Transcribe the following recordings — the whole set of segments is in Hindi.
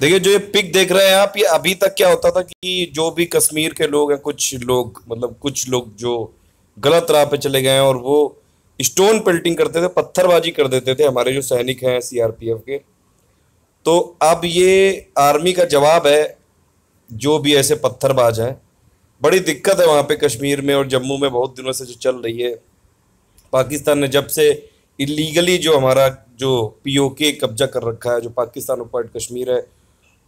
देखिए, जो ये पिक देख रहे हैं आप, ये अभी तक क्या होता था कि जो भी कश्मीर के लोग हैं, कुछ लोग मतलब कुछ लोग जो गलत राह पे चले गए हैं और वो स्टोन पेल्टिंग करते थे, पत्थरबाजी कर देते थे हमारे जो सैनिक हैं सीआरपीएफ के। तो अब ये आर्मी का जवाब है, जो भी ऐसे पत्थरबाज हैं। बड़ी दिक्कत है वहाँ पे कश्मीर में और जम्मू में बहुत दिनों से जो चल रही है। पाकिस्तान ने जब से इलीगली जो हमारा जो पीओके कब्जा कर रखा है, जो पाकिस्तान ऑक्युपाइड कश्मीर है,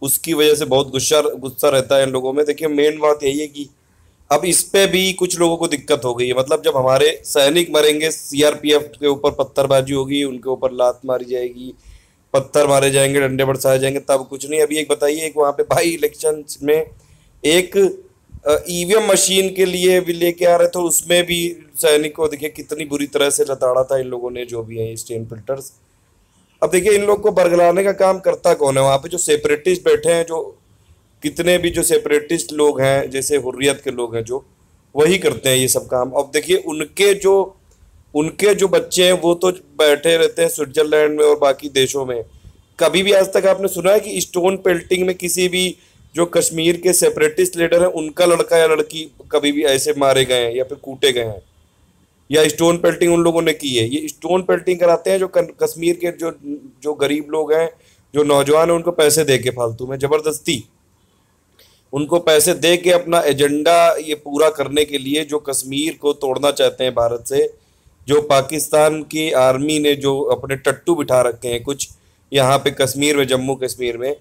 उसकी वजह से बहुत गुस्सा गुस्सा रहता है इन लोगों में। देखिए, मेन बात यही है कि अब इस पे भी कुछ लोगों को दिक्कत हो गई है। मतलब जब हमारे सैनिक मरेंगे, सीआरपीएफ के ऊपर पत्थरबाजी होगी, उनके ईपर लात मारी जाएगी, पत्थर मारे जाएंगे, डंडे बरसाए जाएंगे, तब कुछ नहीं। अभी एक बताइए, एक वहाँ पे भाई इलेक्शन में एक ईवीएम मशीन के लिए भी लेके आ रहे थे, उसमें भी सैनिक को देखिए कितनी बुरी तरह से लताड़ा था इन लोगों ने, जो भी है स्टेन फिल्टर्स। अब देखिए, इन लोग को बरगलाने का काम करता कौन है वहाँ पे? जो सेपरेटिस्ट बैठे हैं, जो कितने भी जो सेपरेटिस्ट लोग हैं, जैसे हुर्रियत के लोग हैं, जो वही करते हैं ये सब काम। अब देखिए, उनके जो बच्चे हैं वो तो बैठे रहते हैं स्विट्जरलैंड में और बाकी देशों में। कभी भी आज तक आपने सुना है कि स्टोन पेल्टिंग में किसी भी जो कश्मीर के सेपरेटिस्ट लीडर हैं, उनका लड़का या लड़की कभी भी ऐसे मारे गए हैं या फिर कूटे गए हैं, या स्टोन पेल्टिंग उन लोगों ने की है? ये स्टोन पेल्टिंग कराते हैं जो कश्मीर के जो जो गरीब लोग हैं, जो नौजवान हैं, उनको पैसे दे के फालतू में जबरदस्ती उनको पैसे दे के अपना एजेंडा ये पूरा करने के लिए, जो कश्मीर को तोड़ना चाहते हैं भारत से, जो पाकिस्तान की आर्मी ने जो अपने टट्टू बिठा रखे हैं कुछ यहाँ पे कश्मीर में, जम्मू कश्मीर में।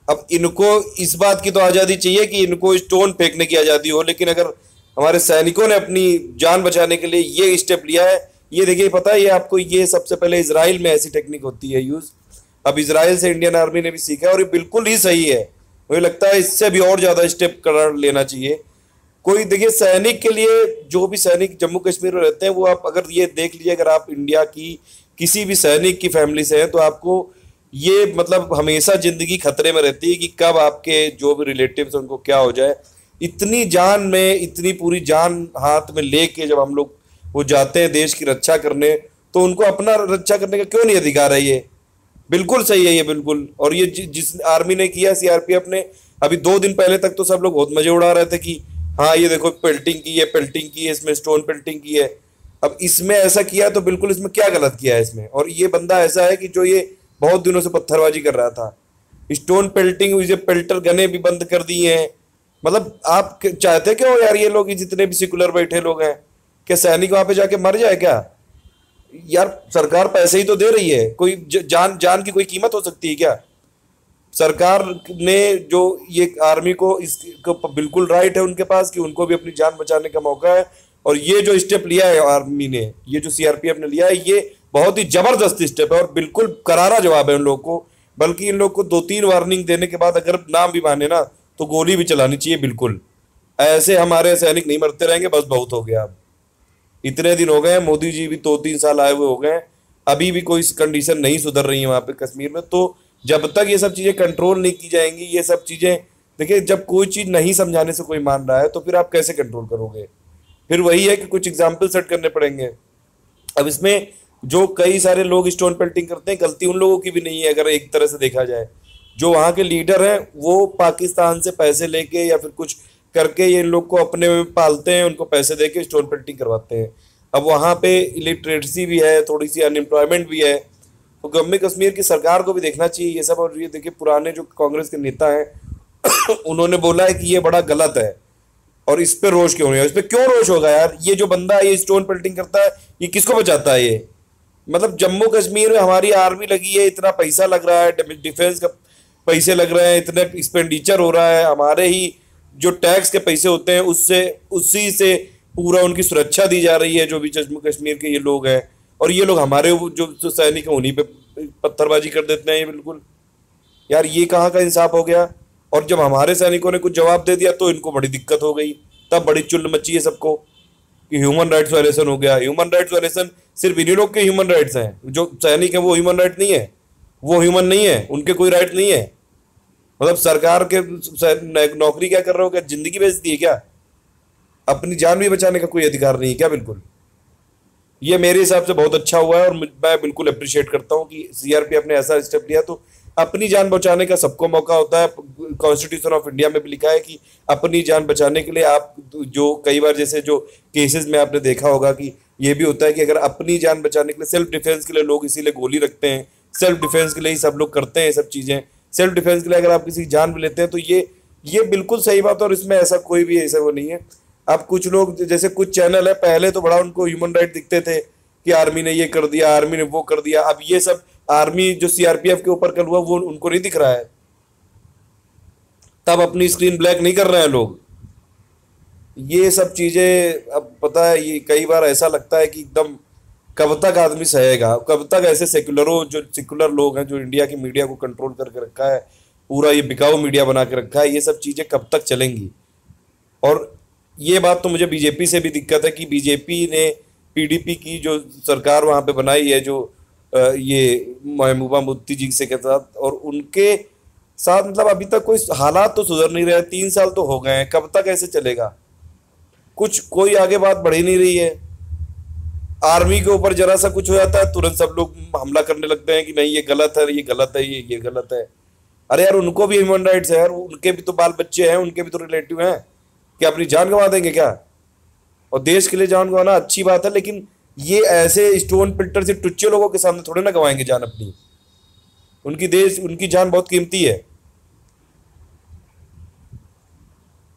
अब इनको इस बात की तो आज़ादी चाहिए कि इनको स्टोन फेंकने की आज़ादी हो, लेकिन अगर हमारे सैनिकों ने अपनी जान बचाने के लिए ये स्टेप लिया है, ये देखिए, पता है ये आपको, ये सबसे पहले इसराइल में ऐसी टेक्निक होती है यूज़। अब इसराइल से इंडियन आर्मी ने भी सीखा है और ये बिल्कुल ही सही है। मुझे लगता है इससे भी और ज़्यादा स्टेप कर लेना चाहिए। कोई देखिए, सैनिक के लिए, जो भी सैनिक जम्मू कश्मीर में रहते हैं, वो आप अगर ये देख लीजिए, अगर आप इंडिया की किसी भी सैनिक की फैमिली से हैं, तो आपको ये मतलब हमेशा जिंदगी खतरे में रहती है कि कब आपके जो भी रिलेटिव्स हैं उनको क्या हो जाए। इतनी जान में, इतनी पूरी जान हाथ में लेके जब हम लोग वो जाते हैं देश की रक्षा करने, तो उनको अपना रक्षा करने का क्यों नहीं अधिकार है? ये बिल्कुल सही है, ये बिल्कुल। और ये जिस आर्मी ने किया, सीआरपीएफ ने, अभी 2 दिन पहले तक तो सब लोग बहुत मजे उड़ा रहे थे कि हाँ ये देखो पेल्टिंग की है, पेल्टिंग की है, इसमें स्टोन पेल्टिंग की है। अब इसमें ऐसा किया तो बिल्कुल, इसमें क्या गलत किया है इसमें? और ये बंदा ऐसा है कि जो ये बहुत दिनों से पत्थरबाजी कर रहा था। स्टोन पेल्टिंग, ये पेल्टर गने भी बंद कर दी हैं। मतलब आप चाहते क्या हो यार, ये लोग जितने भी सेकुलर बैठे लोग हैं, क्या सैनिक वहां पे जाके मर जाए क्या? यार सरकार पैसे ही तो दे रही है, कोई जान जान की कोई कीमत हो सकती है क्या? सरकार ने जो ये आर्मी को, इसको बिल्कुल राइट है उनके पास कि उनको भी अपनी जान बचाने का मौका है। और ये जो स्टेप लिया है आर्मी ने, ये जो सीआरपीएफ ने लिया है, ये बहुत ही जबरदस्त स्टेप है और बिल्कुल करारा जवाब है उन लोगों को। बल्कि इन लोग को 2-3 वार्निंग देने के बाद अगर ना भी माने ना, तो गोली भी चलानी चाहिए बिल्कुल। ऐसे हमारे सैनिक नहीं मरते रहेंगे, बस बहुत हो गया अब। इतने दिन हो गए, मोदी जी भी 2-3 साल आए हुए हो गए, अभी भी कोई कंडीशन नहीं सुधर रही है वहाँ पे कश्मीर में। तो जब तक ये सब चीज़ें कंट्रोल नहीं की जाएंगी, ये सब चीज़ें, देखिए, जब कोई चीज़ नहीं समझाने से कोई मान रहा है, तो फिर आप कैसे कंट्रोल करोगे? फिर वही है कि कुछ एग्जाम्पल सेट करने पड़ेंगे। अब इसमें जो कई सारे लोग स्टोन पेल्टिंग करते हैं, गलती उन लोगों की भी नहीं है अगर एक तरह से देखा जाए। जो वहाँ के लीडर हैं, वो पाकिस्तान से पैसे लेके या फिर कुछ करके ये इन लोग को अपने में पालते हैं, उनको पैसे दे के स्टोन पेल्टिंग करवाते हैं। अब वहाँ पे इलिटरेसी भी है, थोड़ी सी अनएम्प्लॉयमेंट भी है, तो जम्मू कश्मीर की सरकार को भी देखना चाहिए ये सब। और ये देखिए, पुराने जो कांग्रेस के नेता हैं उन्होंने बोला है कि ये बड़ा गलत है, और इस पे रोष क्यों नहीं है? इस पे क्यों रोष होगा यार? ये जो बंदा है, ये स्टोन पेल्टिंग करता है, ये किसको बचाता है ये? मतलब जम्मू कश्मीर में हमारी आर्मी लगी है, इतना पैसा लग रहा है, डिफेंस का पैसे लग रहे हैं, इतने एक्सपेंडिचर हो रहा है, हमारे ही जो टैक्स के पैसे होते हैं उससे, उसी से पूरा उनकी सुरक्षा दी जा रही है, जो भी जम्मू कश्मीर के ये लोग हैं। और ये लोग हमारे जो सैनिक हैं उन्हीं पे पत्थरबाजी कर देते हैं ये बिल्कुल। यार ये कहाँ का इंसाफ हो गया? और जब हमारे सैनिकों ने कुछ जवाब दे दिया तो इनको बड़ी दिक्कत हो गई, तब बड़ी चुल मची है सबको कि ह्यूमन राइट्स वायलेशन हो गया। ह्यूमन राइट्स वायलेशन सिर्फ इन्हीं लोग के ह्यूमन राइट्स हैं, जो सैनिक हैं वो ह्यूमन राइट नहीं है, वो ह्यूमन नहीं है, उनके कोई राइट नहीं है। मतलब सरकार के नौकरी क्या कर रहे हो, क्या जिंदगी बेच दी है क्या? अपनी जान भी बचाने का कोई अधिकार नहीं है क्या? बिल्कुल। ये मेरे हिसाब से बहुत अच्छा हुआ है और मैं बिल्कुल अप्रिशिएट करता हूँ कि सीआरपीएफ ने ऐसा स्टेप लिया। तो अपनी जान बचाने का सबको मौका होता है। कॉन्स्टिट्यूशन ऑफ इंडिया में भी लिखा है कि अपनी जान बचाने के लिए आप, जो कई बार जैसे जो केसेस में आपने देखा होगा कि ये भी होता है कि अगर अपनी जान बचाने के लिए, सेल्फ डिफेंस के लिए लोग इसीलिए गोली रखते हैं, सेल्फ डिफेंस के लिए ही सब लोग करते हैं ये सब चीजें। सेल्फ डिफेंस के लिए अगर आप किसी की जान भी लेते हैं तो ये बिल्कुल सही बात है, और इसमें ऐसा कोई भी ऐसा वो नहीं है। अब कुछ लोग, जैसे कुछ चैनल है, पहले तो बड़ा उनको ह्यूमन राइट दिखते थे कि आर्मी ने ये कर दिया, आर्मी ने वो कर दिया। अब ये सब आर्मी जो सीआरपीएफ के ऊपर कल हुआ वो उनको नहीं दिख रहा है, तब अपनी स्क्रीन ब्लैक नहीं कर रहे हैं लोग। ये सब चीजें अब पता है, ये कई बार ऐसा लगता है कि एकदम कब तक आदमी सहेगा, कब तक ऐसे सेक्युलरों, जो सेक्युलर लोग हैं जो इंडिया की मीडिया को कंट्रोल करके रखा है, पूरा ये बिकाऊ मीडिया बना के रखा है, ये सब चीजें कब तक चलेंगी। और ये बात तो मुझे बीजेपी से भी दिक्कत है कि बीजेपी ने पीडीपी की जो सरकार वहां पे बनाई है, जो ये महबूबा मुफ्ती जी से के साथ, और उनके साथ मतलब अभी तक कोई हालात तो सुधर नहीं रहे। 3 साल तो हो गए हैं, कब तक ऐसे चलेगा? कुछ कोई आगे बात बढ़ ही नहीं रही है। आर्मी के ऊपर जरा सा कुछ हो जाता है तुरंत सब लोग हमला करने लगते हैं कि नहीं ये गलत है, ये गलत है, ये गलत है। अरे यार, उनको भी ह्यूमन राइट्स है यार, उनके भी तो बाल बच्चे हैं, उनके भी तो रिलेटिव हैं। क्या अपनी जान गंवा देंगे क्या? और देश के लिए जान गंवाना अच्छी बात है, लेकिन ये ऐसे स्टोन पिल्टर से टुच्चे लोगों के सामने थोड़े ना गंवाएंगे जान अपनी। उनकी जान बहुत कीमती है।